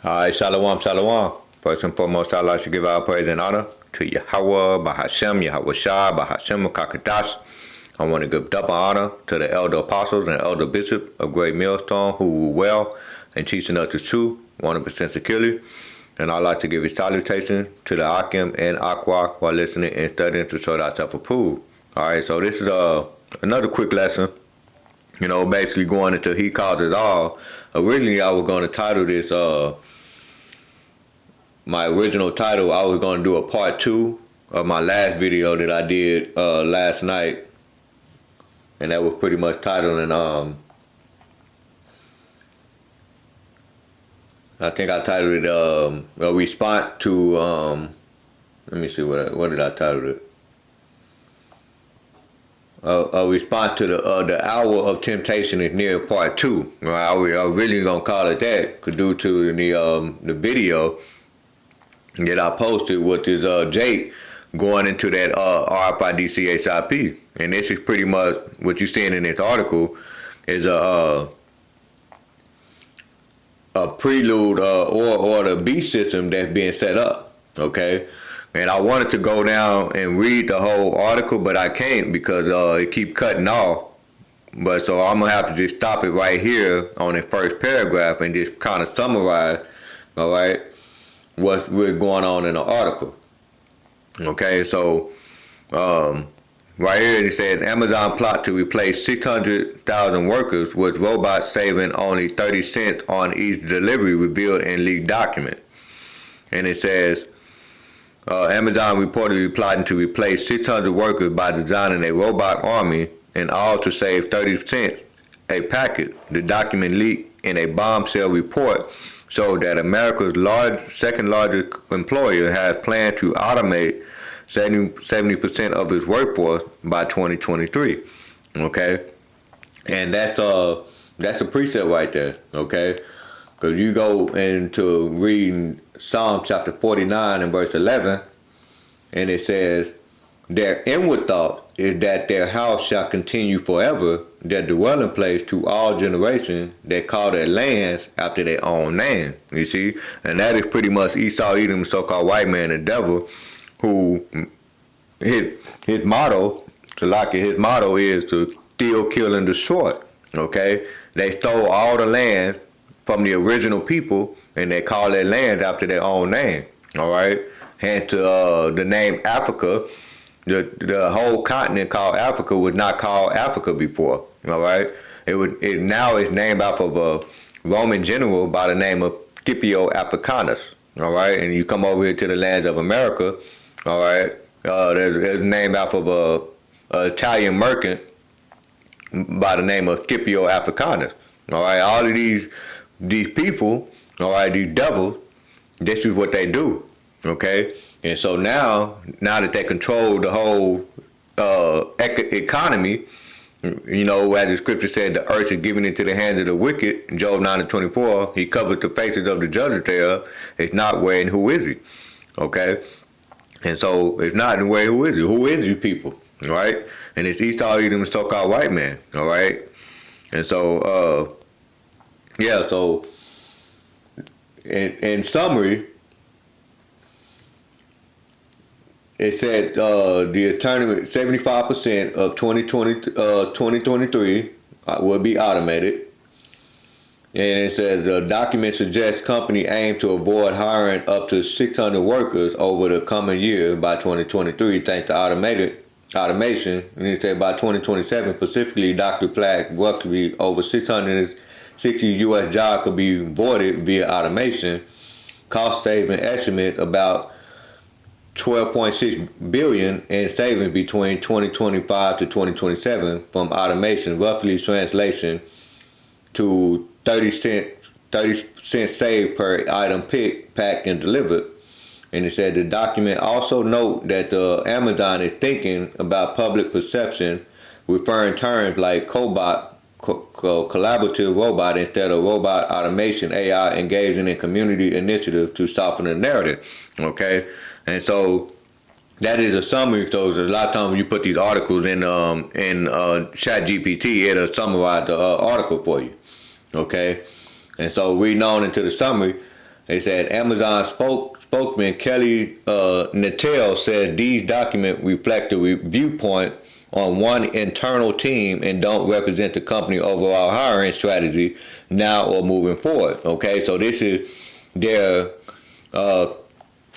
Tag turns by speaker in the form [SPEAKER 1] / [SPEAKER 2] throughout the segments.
[SPEAKER 1] All right, Shalom, Shalom. First and foremost, I'd like to give our praise and honor to Yahweh, Bahashem, Yahweh Shah, Bahashem, Kakadash. I want to give double honor to the elder apostles and elder bishop of Great Millstone who rule well and teaching us the truth 100% securely. And I'd like to give a salutation to the Akim and Aqua while listening and studying to show thyself approved. All right, so this is another quick lesson. Basically going into He Called Us All. Originally, I was going to title this, my original title, I was going to do a part 2 of my last video that I did last night. And that was pretty much titled, and I think I titled it a response to, let me see, what did I title it? A response to the hour of temptation is near part 2. I was really gonna call it that, cause due to the video that I posted with this Jake going into that RFID CHIP, and this is pretty much what you're seeing in this article is a prelude or the B system that's being set up. Okay. And I wanted to go down and read the whole article, but I can't because it keep cutting off. But so I'm gonna have to just stop it right here on the first paragraph and just kind of summarize, all right, what's really going on in the article. Okay, so right here it says Amazon plot to replace 600,000 workers with robots saving only 30 cents on each delivery revealed in leaked document. And it says Amazon reportedly plotting to replace 600 workers by designing a robot army, and all to save 30 cents a packet. The document leaked in a bombshell report showed that America's second largest employer has planned to automate 70% of its workforce by 2023. Okay, and that's a precept right there. Okay, because you go into reading Psalm chapter 49 and verse 11, and it says, their inward thought is that their house shall continue forever, their dwelling place to all generations, that call their lands after their own name. You see? And that is pretty much Esau, Edom, so-called white man, the devil, who his motto, his motto is to steal, kill, and destroy. Okay? They stole all the land from the original people, and they call their land after their own name. All right, and to the name Africa, the whole continent called Africa was not called Africa before. All right, it now is named off of a Roman general by the name of Scipio Africanus. All right, and you come over here to the lands of America. All right, there's named off of a Italian merchant by the name of Scipio Africanus. All right, all of these people, all right, these devils, this is what they do, okay? And so now that they control the whole economy, as the scripture said, the earth is given into the hands of the wicked, Job 9:24, he covered the faces of the judges thereof. It's not where and who is he, okay? And so it's not where who is he? Who is you people, all right? And it's Esau, Edom, so-called white man, all right? And so, so in summary, it said the attorney 75% of 2023 will be automated. And it says the document suggests company aim to avoid hiring up to 600 workers over the coming year by 2023 thanks to automation. And it said by 2027, specifically, Dr. Flack, roughly over 660 U.S. jobs could be avoided via automation. Cost saving estimate about $12.6 billion in savings between 2025 to 2027 from automation, roughly translation to 30 cents saved per item picked, packed, and delivered. And it said the document also note that Amazon is thinking about public perception, referring terms like cobot, collaborative robot, instead of robot automation, AI, engaging in community initiatives to soften the narrative. Okay, and so that is a summary. So a lot of times when you put these articles in ChatGPT, it'll summarize the article for you. Okay, and so reading on into the summary, They said Amazon spokesman Kelly Natel said these documents reflect a viewpoint on one internal team and don't represent the company overall hiring strategy now or moving forward. Okay, so this is their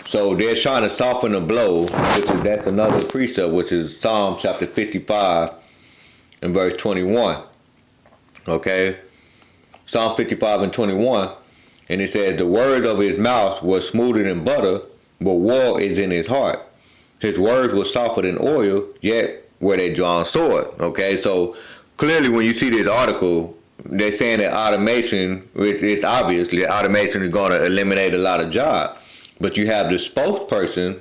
[SPEAKER 1] so they're trying to soften the blow, that's another precept, which is Psalm chapter 55 and verse 21. Okay, Psalm 55 and 21, and it says, the words of his mouth were smoother than butter, but war is in his heart. His words were softer than oil, yet were they drawn sword. Okay, so clearly when you see this article, they're saying that automation, it's obviously automation is going to eliminate a lot of jobs. But you have the spokesperson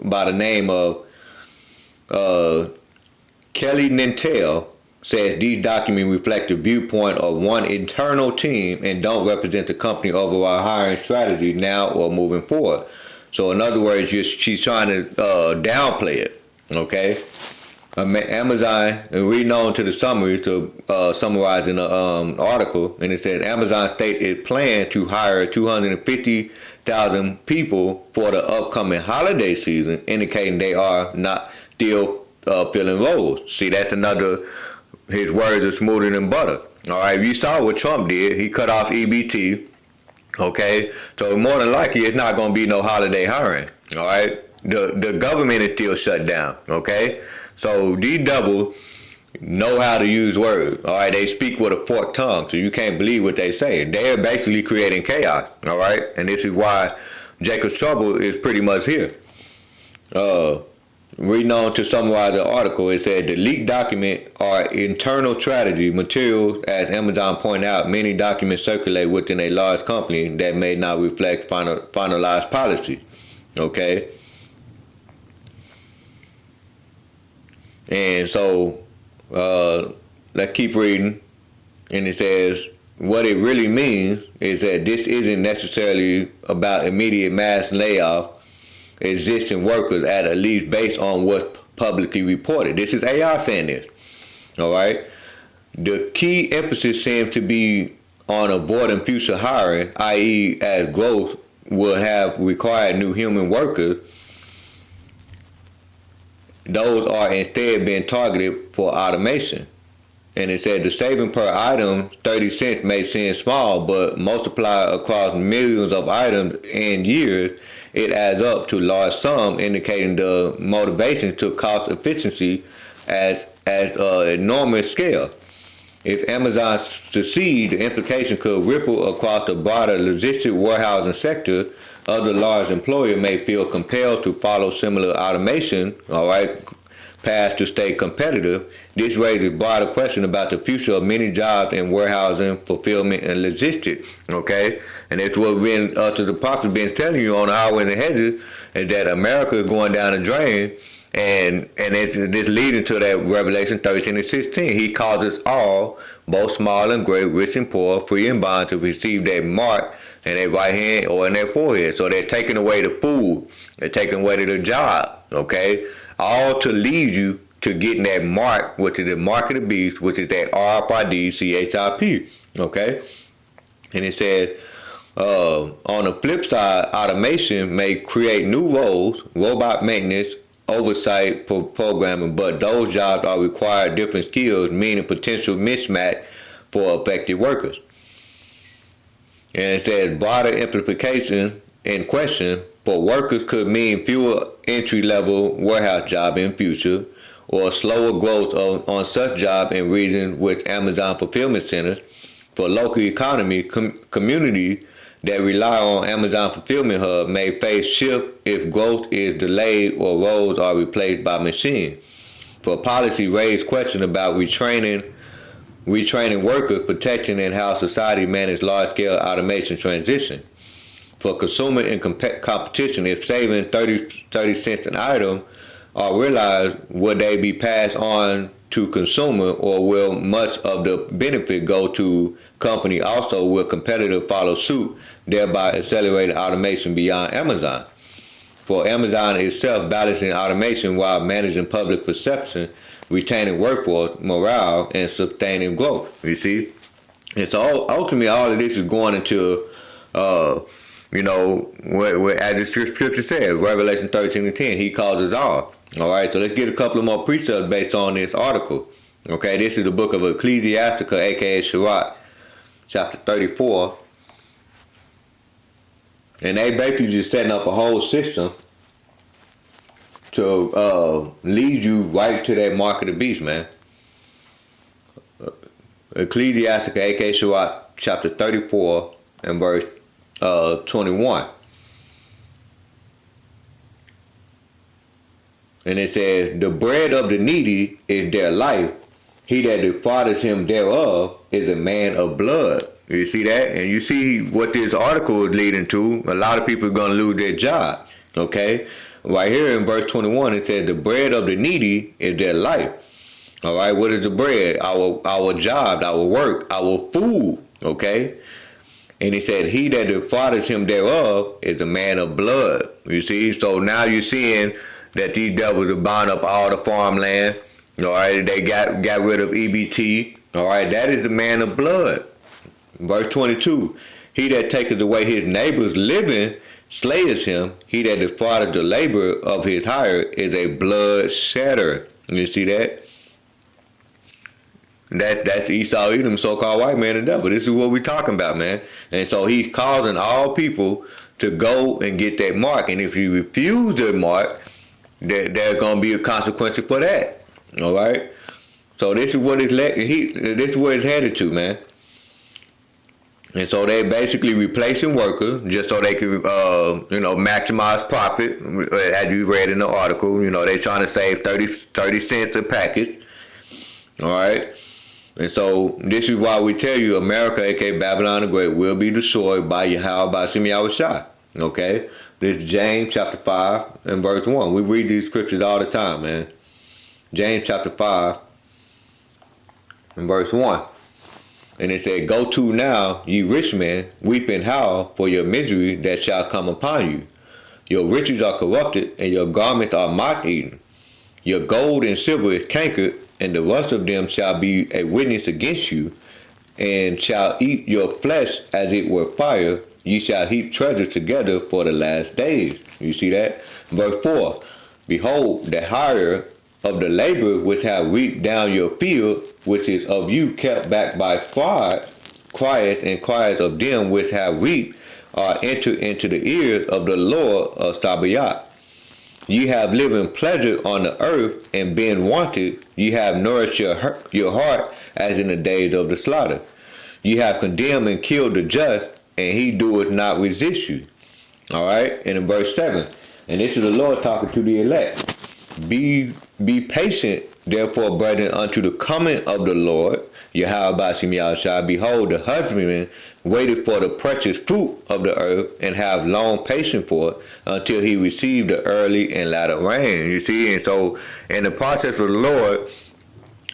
[SPEAKER 1] by the name of Kelly Natel says these documents reflect the viewpoint of one internal team and don't represent the company overall hiring strategy now or moving forward. So in other words, she's trying to downplay it. Okay, Amazon, and reading on to the summary to summarize in the article, and it said Amazon stated it planned to hire 250,000 people for the upcoming holiday season, indicating they are not still filling roles. See, that's another. His words are smoother than butter. All right, you saw what Trump did. He cut off EBT. Okay, so more than likely it's not going to be no holiday hiring. All right, the government is still shut down. Okay, so these devils know how to use words. All right, they speak with a forked tongue, so you can't believe what they say. They're basically creating chaos. All right, and this is why Jacob's trouble is pretty much here. Reading on to summarize the article, it said the leaked document are internal strategy materials. As Amazon pointed out, many documents circulate within a large company that may not reflect finalized policy. Okay, and so let's keep reading, and it says what it really means is that this isn't necessarily about immediate mass layoff existing workers, at least based on what's publicly reported. This is AI saying this. All right. The key emphasis seems to be on avoiding future hiring, i.e., as growth will have required new human workers. Those are instead being targeted for automation. And it said the saving per item, 30 cents, may seem small, but multiplied across millions of items in years, it adds up to large sum, indicating the motivation to cost efficiency as enormous scale. If Amazon succeeds, the implication could ripple across the broader logistics warehousing sector. Other large employers may feel compelled to follow similar automation, all right, paths to stay competitive. This raises a broader question about the future of many jobs in warehousing, fulfillment, and logistics. Okay, and it's what to the prophet been telling you on the Hour in the Hedges, is that America is going down the drain, and it's this leading to that Revelation 13 and 16. He calls us all, both small and great, rich and poor, free and bond, to receive that mark in their right hand or in their forehead. So they're taking away the food, they're taking away the job. Okay, all to lead you to getting that mark, which is the mark of the beast, which is that RFID CHIP. Okay, and it says on the flip side, automation may create new roles, robot maintenance, oversight, programming, but those jobs are required different skills, meaning potential mismatch for affected workers. And it says broader implication in question for workers could mean fewer entry-level warehouse jobs in future, or slower growth on such jobs in regions with Amazon fulfillment centers. For local economy, communities that rely on Amazon fulfillment hub may face shift if growth is delayed or roles are replaced by machines. For policy, raise questions about retraining workers, protection, and how society manages large-scale automation transition. For consumer and competition, if saving 30 cents an item are realized, will they be passed on to consumer, or will much of the benefit go to company? Also, will competitors follow suit, thereby accelerating automation beyond Amazon? For Amazon itself, balancing automation while managing public perception, retaining workforce morale, and sustaining growth. You see, and so ultimately all of this is going into You know, as the scripture says, Revelation 13:10, he causes all. All right, so let's get a couple of more precepts based on this article. Okay, this is the book of Ecclesiastica, aka Sirach, chapter 34. And they basically just setting up a whole system to lead you right to that mark of the beast, man. Ecclesiastica, aka Sirach, chapter 34 and verse 21. And it says, the bread of the needy is their life. He that defraudeth him thereof is a man of blood. You see that? And you see what this article is leading to. A lot of people are going to lose their job. Okay? Right here in verse 21, it says, the bread of the needy is their life. All right? What is the bread? Our job, our work, our food. Okay? And he said, he that defraudeth him thereof is a man of blood. You see? So now you're seeing that these devils are buying up all the farmland. All right? They got rid of EBT. All right? That is the man of blood. Verse 22, he that taketh away his neighbor's living slayeth him. He that defraudeth the labor of his hire is a blood shedder. You see that? That's Esau Edom, so-called white man and devil. This is what we're talking about, man. And so he's causing all people to go and get that mark. And if you refuse the mark, there's going to be a consequence for that. All right? So this is what this is where it's headed to, man. And so they're basically replacing workers just so they can, maximize profit. As you read in the article, they're trying to save 30 cents a package. All right. And so this is why we tell you America, aka Babylon the Great, will be destroyed by Yahweh Ba'ashem Yahushua. Okay. This is James chapter 5 and verse 1. We read these scriptures all the time, man. James chapter 5 and verse 1. And it said, go to now, ye rich men, weep and howl for your misery that shall come upon you. Your riches are corrupted, and your garments are moth-eaten. Your gold and silver is cankered, and the rust of them shall be a witness against you, and shall eat your flesh as it were fire. Ye shall heap treasures together for the last days. You see that? Verse 4, behold, the hire of the labor which have reaped down your field, which is of you kept back by fraud, crieth and crieth of them which have reaped, are entered into the ears of the Lord of Sabaoth. Ye have lived in pleasure on the earth, and been wanted. Ye have nourished your heart as in the days of the slaughter. Ye have condemned and killed the just, and he doeth not resist you. All right? And in verse 7, and this is the Lord talking to the elect. Be patient, therefore, brethren, unto the coming of the Lord. Yahweh Ba'ashem Yahushua, behold, the husbandman waited for the precious fruit of the earth, and have long patience for it, until he receive the early and latter rain. You see, and so in the process of the Lord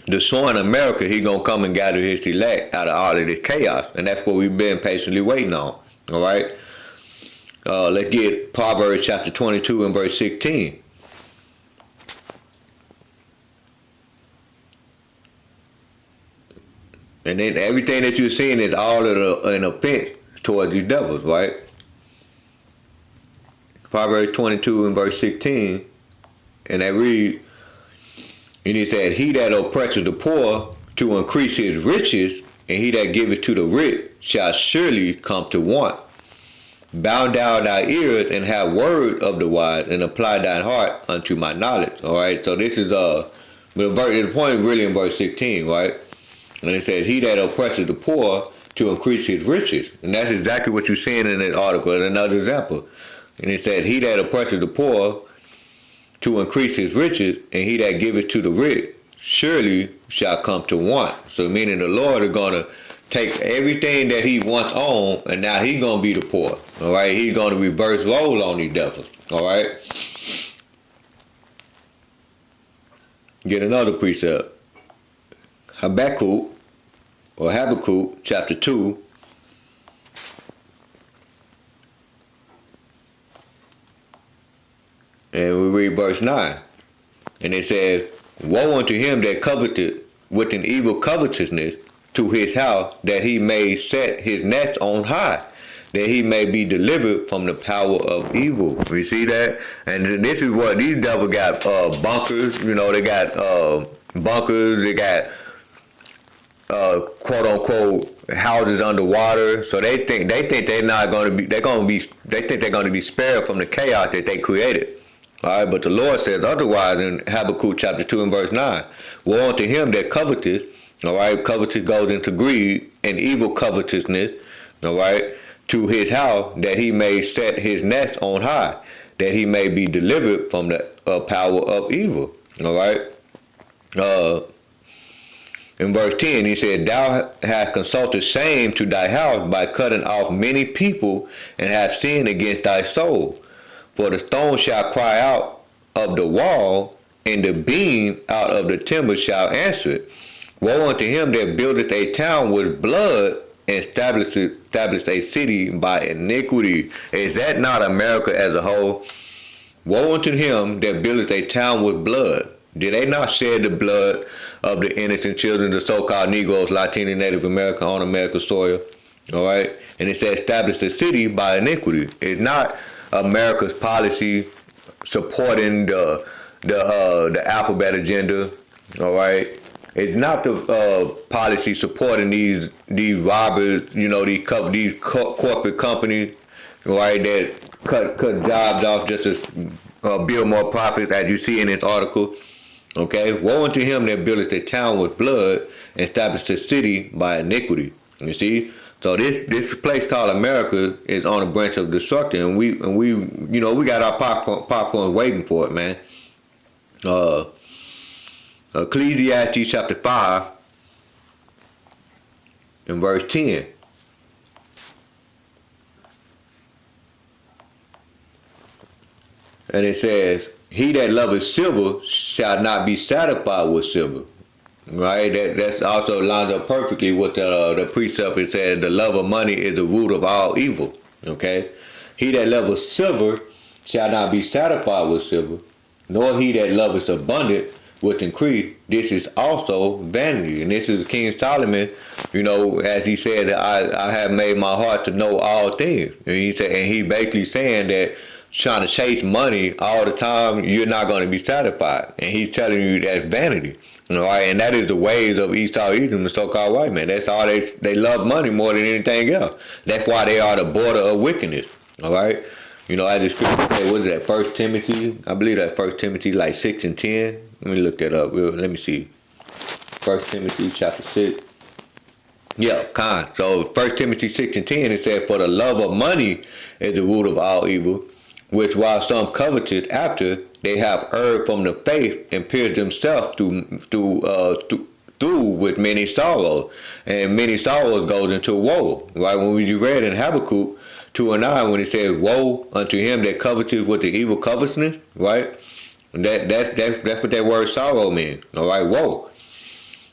[SPEAKER 1] destroying America, he gonna come and gather his elect out of all of this chaos, and that's what we've been patiently waiting on. All right, let's get Proverbs chapter 22 and verse 16. And then everything that you're seeing is all an offense towards these devils, right? Proverbs 22 and verse 16, and they read, and he said, he that oppresseth the poor to increase his riches, and he that giveth to the rich shall surely come to want. Bow down thy ears and have word of the wise, and apply thine heart unto my knowledge. All right, so this is the point is really in verse 16, right? And it says, he that oppresses the poor to increase his riches. And that's exactly what you're seeing in that article. Another example. And it said, he that oppresses the poor to increase his riches, and he that giveth to the rich surely shall come to want. So meaning the Lord is going to take everything that he once owned, and now he's going to be the poor. All right? He's going to reverse role on these devils. All right? Get another precept. Habakkuk chapter 2 and we read verse 9, and it says, woe unto him that coveteth with an evil covetousness to his house, that he may set his nest on high, that he may be delivered from the power of evil. We see that? And this is what these devils got, bunkers, they got bunkers, they got quote unquote houses underwater. So they think they're not going to be, they think they're going to be spared from the chaos that they created. All right, but the Lord says otherwise in Habakkuk chapter 2 and verse 9. Woe unto him that coveteth. All right, covetous goes into greed and evil covetousness. All right, to his house, that he may set his nest on high, that he may be delivered from the power of evil. All right. In verse 10, he said, Thou hast consulted shame to thy house by cutting off many people, and hast sinned against thy soul. For the stone shall cry out of the wall, and the beam out of the timber shall answer it. Woe unto him that buildeth a town with blood, and established a city by iniquity. Is that not America as a whole? Woe unto him that buildeth a town with blood. Did they not shed the blood of the innocent children, the so-called Negroes, Latino, Native American on America's soil? All right? And it says establish the city by iniquity. It's not America's policy supporting the alphabet agenda. All right? It's not the policy supporting these robbers, these corporate companies, right, that cut jobs off just to build more profits, as you see in this article. Okay, woe unto him that buildeth a town with blood, and established a city by iniquity. You see, so this place called America is on the branch of destruction, and we got our popcorn waiting for it, man. Ecclesiastes chapter 5 and verse 10. And it says, He that loveth silver shall not be satisfied with silver. Right? That's also lines up perfectly with the precept. It says, the love of money is the root of all evil. Okay? He that loveth silver shall not be satisfied with silver, nor he that loveth abundant with increase. This is also vanity. And this is King Solomon, as he said, I have made my heart to know all things. And he basically saying that trying to chase money all the time, you're not going to be satisfied. And he's telling you that's vanity. Right? And that is the ways of Esau, Edom, the so-called white man. That's all they love money more than anything else. That's why they are the border of wickedness. All right? As the scripture said, what is that, 1 Timothy? I believe that's 1 Timothy, like 6 and 10. Let me look that up. Let me see. 1 Timothy chapter 6. Yeah, So 1 Timothy 6 and 10, it says, For the love of money is the root of all evil, which while some covetous after, they have erred from the faith and pierced themselves through with many sorrows. And many sorrows goes into woe. Right? When we read in Habakkuk 2 and 9, when it says, Woe unto him that coveteth with the evil covetousness, right? That's what that word sorrow means. All right, woe.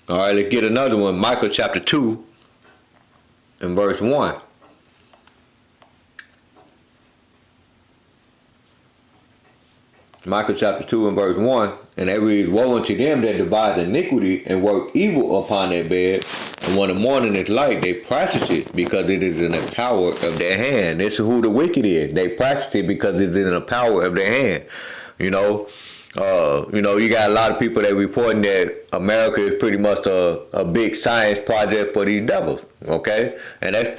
[SPEAKER 1] All right, let's get another one. Micah chapter 2 and verse 1. Micah chapter 2 and verse 1, and that reads, Woe unto them that devise iniquity and work evil upon their bed, and when the morning is light, they practice it because it is in the power of their hand. This is who the wicked is. They practice it because it's in the power of their hand. You got a lot of people that reporting that America is pretty much a big science project for these devils. Okay, and that's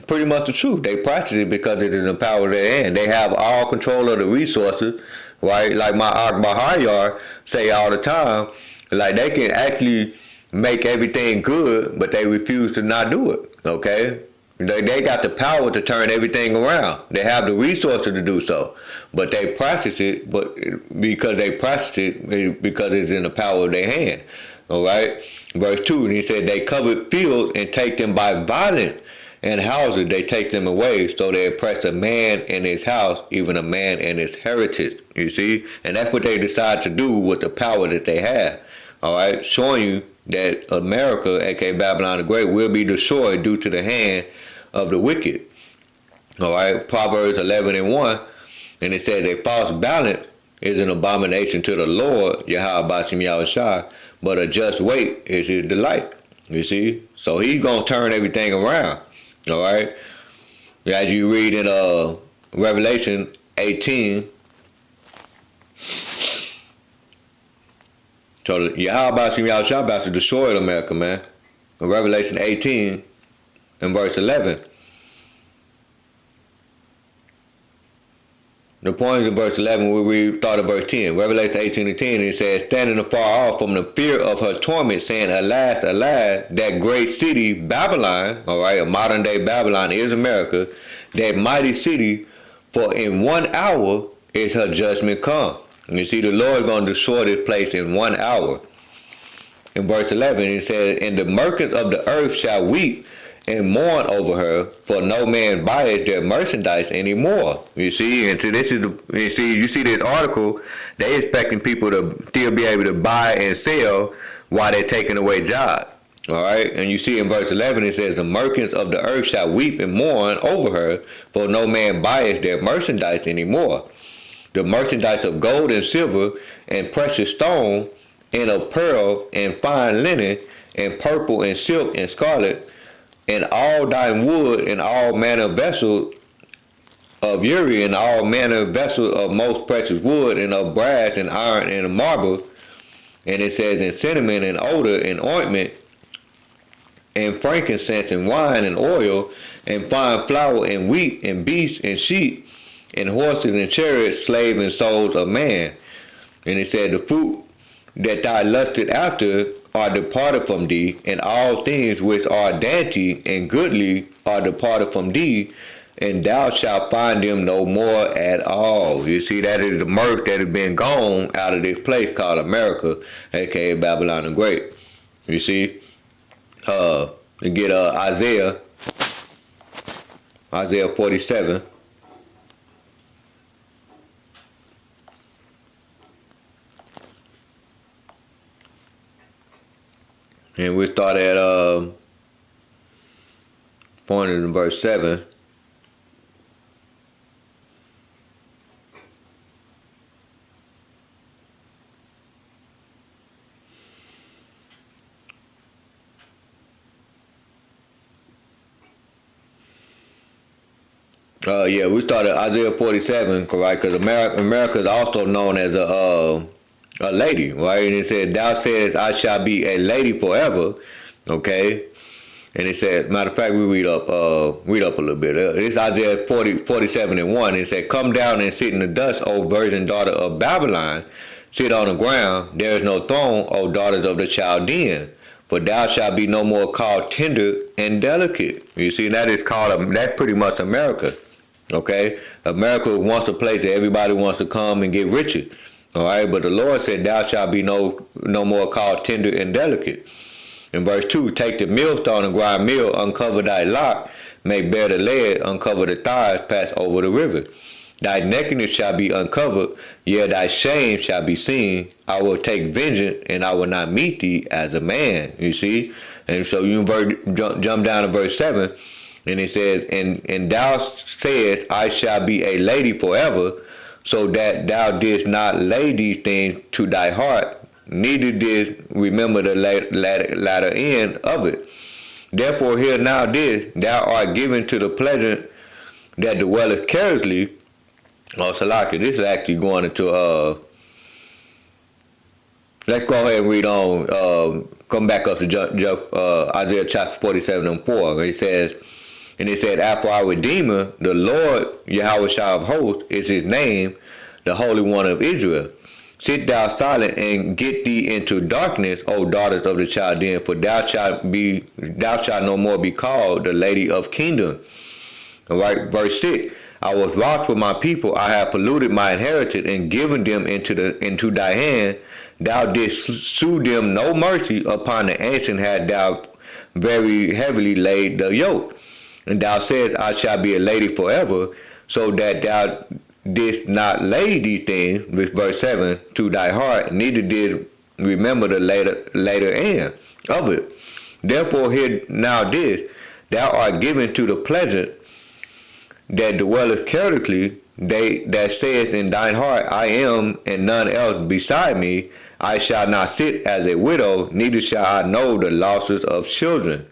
[SPEAKER 1] pretty much the truth. They practice it because it is in the power of their hand. They have all control of the resources. Right, like my Bahayar say all the time, like they can actually make everything good, but they refuse to not do it. Okay, they got the power to turn everything around. They have the resources to do so, but they practice it. But because it's in the power of their hand. All right, verse 2, and he said they covered fields and take them by violence. And houses, they take them away, so they oppress a man and his house, even a man and his heritage. You see? And that's what they decide to do with the power that they have. All right? Showing you that America, aka Babylon the Great, will be destroyed due to the hand of the wicked. All right? Proverbs 11 and 1. And it says, a false balance is an abomination to the Lord, Yahweh Bashim Yahushua, but a just weight is his delight. You see? So he's going to turn everything around. All right. as you read in Revelation 18. So Yahweh shall about to destroy America, man. In Revelation 18 and verse 11. The point is in verse 11, we start at verse 10. Revelation 18 and 10, it says, standing afar off from the fear of her torment, saying, alas, alas, that great city, Babylon, all right, a modern day Babylon is America, that mighty city, for in 1 hour is her judgment come. And you see, the Lord is going to destroy this place in 1 hour. In verse 11, it says, and the merchants of the earth shall weep and mourn over her, for no man buyeth their merchandise anymore. You see, and so this is you see this article, they expecting people to still be able to buy and sell while they're taking away jobs. All right, and you see in verse 11 it says, the merchants of the earth shall weep and mourn over her, for no man buyeth their merchandise anymore. The merchandise of gold and silver and precious stone, and of pearl and fine linen, and purple and silk and scarlet, and all thine wood, and all manner of vessels of Uri, and all manner of vessels of most precious wood, and of brass and iron and marble. And it says, and cinnamon and odor and ointment, and frankincense and wine and oil, and fine flour and wheat and beasts and sheep, and horses and chariots, slaves and souls of man. And it said, the fruit that thou lusted after are departed from thee, and all things which are dainty and goodly are departed from thee, and thou shalt find them no more at all. You see, that is the mirth that has been gone out of this place called America, aka Babylon the Great. You see, to get Isaiah 47. And we start at point in verse 7. We started Isaiah 47, right? Because America is also known as a lady, right? And it said, thou sayest, I shall be a lady forever, okay? And it said, matter of fact, we read up a little bit. It's Isaiah 47 and 1. It said, come down and sit in the dust, O virgin daughter of Babylon. Sit on the ground. There is no throne, O daughters of the Chaldean. For thou shalt be no more called tender and delicate. You see, that's pretty much America, okay? America wants a place that everybody wants to come and get richer. All right, but the Lord said, thou shalt be no more called tender and delicate. In verse 2, take the millstone and grind meal, uncover thy lock, make bare the lead, uncover the thighs, pass over the river. Thy nakedness shall be uncovered, yea, thy shame shall be seen. I will take vengeance, and I will not meet thee as a man. You see? And so you jump down to verse 7, and it says, and thou sayest, I shall be a lady forever, so that thou didst not lay these things to thy heart, neither didst remember the latter end of it. Therefore hear now this, thou art given to the pleasure that dwelleth carelessly. Salaki, this is actually going into, let's go ahead and read on, come back up to Isaiah chapter 47 and 4. It says, and it said, after our Redeemer, the Lord, Yahweh of hosts, is his name, the Holy One of Israel. Sit thou silent and get thee into darkness, O daughters of the Chaldean, for thou shalt no more be called the Lady of Kingdom. All right, verse 6. I was wroth with my people, I have polluted my inheritance and given them into thy hand. Thou didst sue them no mercy, upon the ancient had thou very heavily laid the yoke. And thou sayest, I shall be a lady forever, so that thou didst not lay these things, with verse 7, to thy heart, neither did remember the later end of it. Therefore hear now this, thou art given to the pleasant that dwelleth carelessly, that saith in thine heart, I am, and none else beside me. I shall not sit as a widow, neither shall I know the losses of children.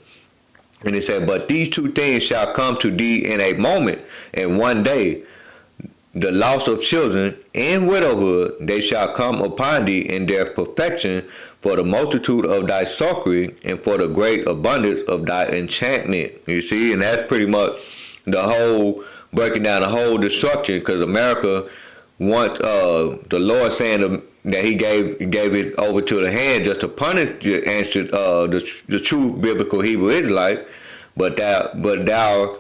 [SPEAKER 1] And it said, but these two things shall come to thee in a moment, and one day, the loss of children and widowhood, they shall come upon thee in their perfection, for the multitude of thy sorcery, and for the great abundance of thy enchantment. You see, and that's pretty much the whole, breaking down the whole destruction, because America wants the Lord saying that he gave it over to the hand just to punish the true biblical Hebrew Israelite, but thou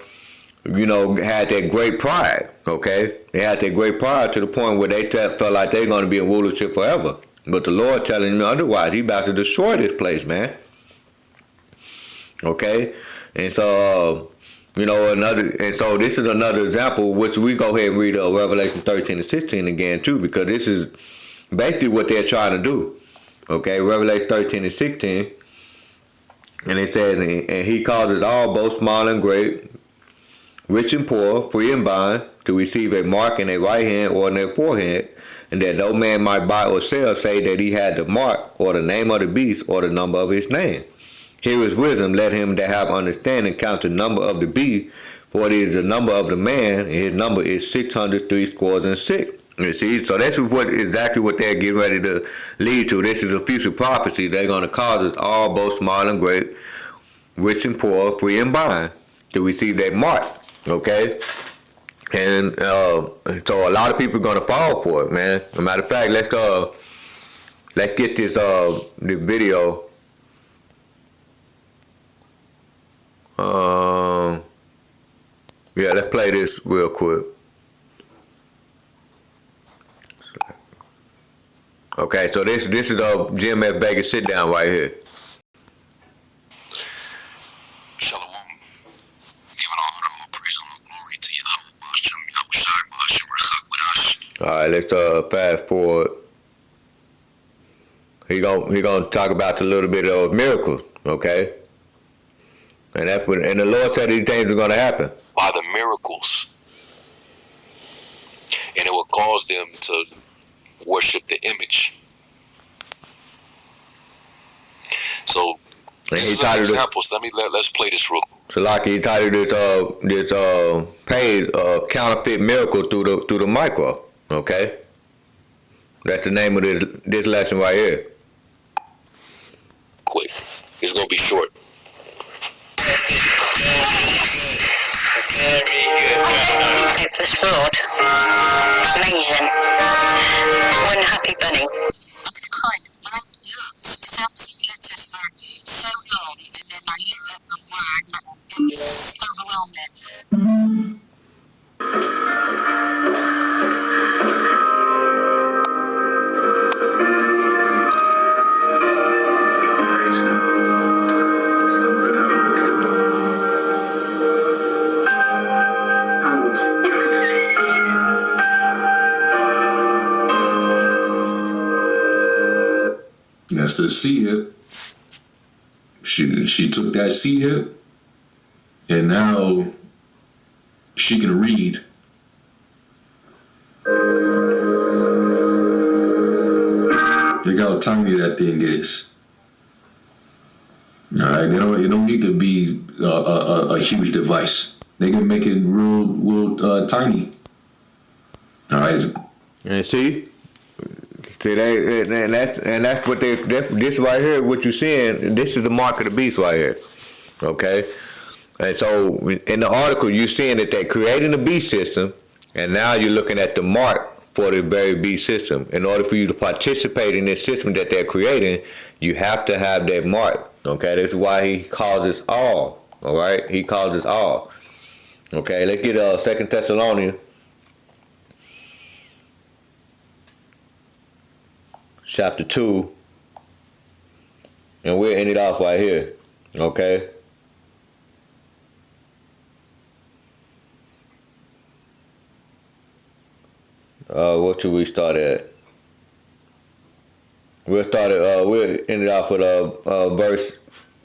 [SPEAKER 1] had that great pride. Okay, they had that great pride to the point where they felt like they're going to be in rulership forever. But the Lord telling them otherwise. He about to destroy this place, man. Okay, and so so this is another example, which we go ahead and read Revelation 13 and 16 again too, because this is basically what they're trying to do. Okay, Revelation 13 and 16, and it says, and he causes all, both small and great, rich and poor, free and bond, to receive a mark in their right hand or in their forehead, and that no man might buy or sell, say that he had the mark, or the name of the beast, or the number of his name. Here is wisdom, let him that have understanding count the number of the beast, for it is the number of the man, and his number is 666. You see, so that's exactly what they're getting ready to lead to. This is a future prophecy. They're going to cause us all, both small and great, rich and poor, free and bond, to receive that mark. Okay? And so a lot of people are going to fall for it, man. As a matter of fact, let's get this video. Yeah, let's play this real quick. Okay, so this is Jim F. Vegas sit down right here.
[SPEAKER 2] Shalom. Giving all praise and glory to Yahweh.
[SPEAKER 1] All right, let's fast forward. He gonna talk about a little bit of miracles, okay? And the Lord said these things are gonna happen
[SPEAKER 2] by the miracles, and it will cause them to worship the image. So this is an example. So let's play this real quick.
[SPEAKER 1] So like he titled this page counterfeit miracle through the micro. Okay, that's the name of this lesson right here.
[SPEAKER 2] Quick, it's gonna be short.
[SPEAKER 3] This fraud. It's amazing. One happy bunny. So long, and then I looked at the word, and it was overwhelming.
[SPEAKER 4] That's the C hip. She took that C hip, and now she can read. Look how tiny that thing is. All right, it don't need to be a huge device. They can make it real tiny. All right.
[SPEAKER 1] And see, that's what this right here, what you're seeing, this is the mark of the beast right here. Okay? And so in the article, you're seeing that they're creating the beast system, and now you're looking at the mark for the very beast system. In order for you to participate in this system that they're creating, you have to have that mark. Okay? That's why he calls us all. All right? He calls us all. Okay? Let's get 2 Thessalonians chapter 2, and we'll end it off right here. Okay? What should we start at? We'll end it off with verse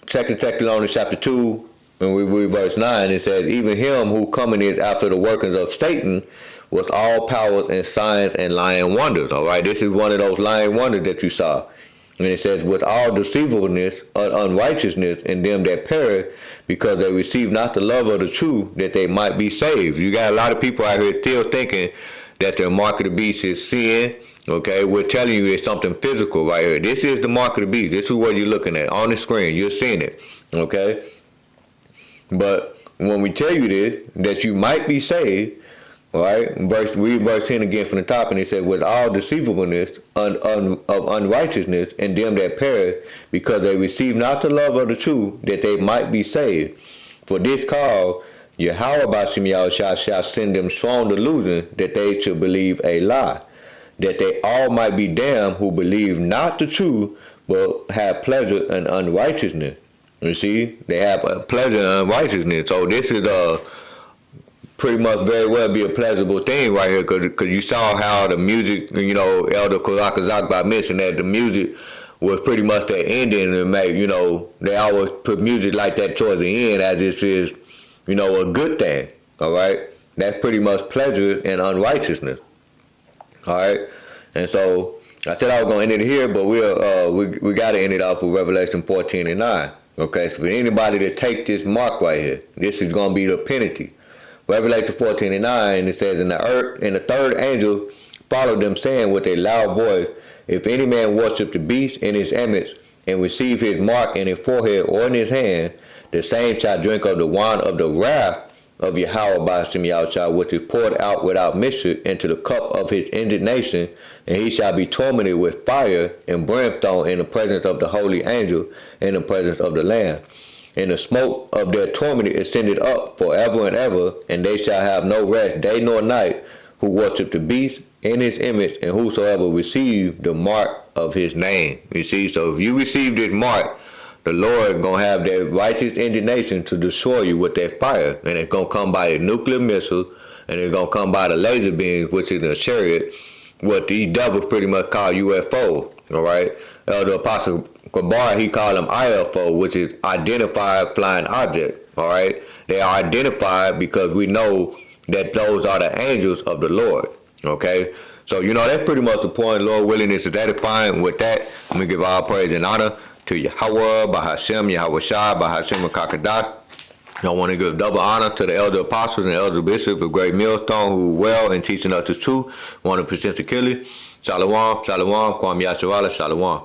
[SPEAKER 1] 2 Thessalonians chapter 2, and we read verse 9. It says, even him who coming is after the workings of Satan, with all powers and signs and lying wonders. All right, this is one of those lying wonders that you saw. And it says, with all deceivableness, unrighteousness in them that perish, because they receive not the love of the truth, that they might be saved. You got a lot of people out here still thinking that the mark of the beast is sin. Okay, we're telling you there's something physical right here. This is the mark of the beast. This is what you're looking at on the screen. You're seeing it. Okay, but when we tell you this, that you might be saved, all right, read verse 10 again from the top, and it says, with all deceivableness of unrighteousness in them that perish, because they receive not the love of the truth, that they might be saved. For this cause, Yahweh Bashim Yahushua shall send them strong delusion, that they should believe a lie, that they all might be damned who believe not the truth, but have pleasure in unrighteousness. You see, they have a pleasure in unrighteousness. So this is pretty much very well be a pleasurable thing right here, because you saw how the music, Elder Karakazakba mentioned that the music was pretty much the ending, and they always put music like that towards the end as this is, a good thing. All right, that's pretty much pleasure and unrighteousness. All right, and so I said I was gonna end it here, but we got to end it off with Revelation 14:9. Okay, so for anybody that take this mark right here, this is gonna be the penalty. Revelation 14:9, it says, and the third angel followed them, saying with a loud voice, if any man worship the beast in his image, and receive his mark in his forehead or in his hand, the same shall drink of the wine of the wrath of Yahweh Bashim Yahushua, which is poured out without mixture into the cup of his indignation, and he shall be tormented with fire and brimstone in the presence of the holy angel, in the presence of the Lamb. And the smoke of their torment ascended up forever and ever, and they shall have no rest day nor night, who worship the beast in his image, and whosoever receive the mark of his name. You see, so if you receive this mark, the Lord gonna have that righteous indignation to destroy you with that fire, and it's gonna come by the nuclear missile, and it's gonna come by the laser beams, which is a chariot, what these devils pretty much call UFO. All right, the Apostle Kabar, he called them IFO, which is identified flying object. All right, they are identified because we know that those are the angels of the Lord. Okay, so that's pretty much the point. Lord willing, this is edifying. With that, let me give all praise and honor to Yahweh, Bahashem, Yahweh Shai, Bahashem, Kakadash. I want to give double honor to the elder apostles and elder bishops of Great Millstone, who well in teaching us the truth. Want to present the Killy. Shalom, Shalom, Kwam Yasharala, Shalom.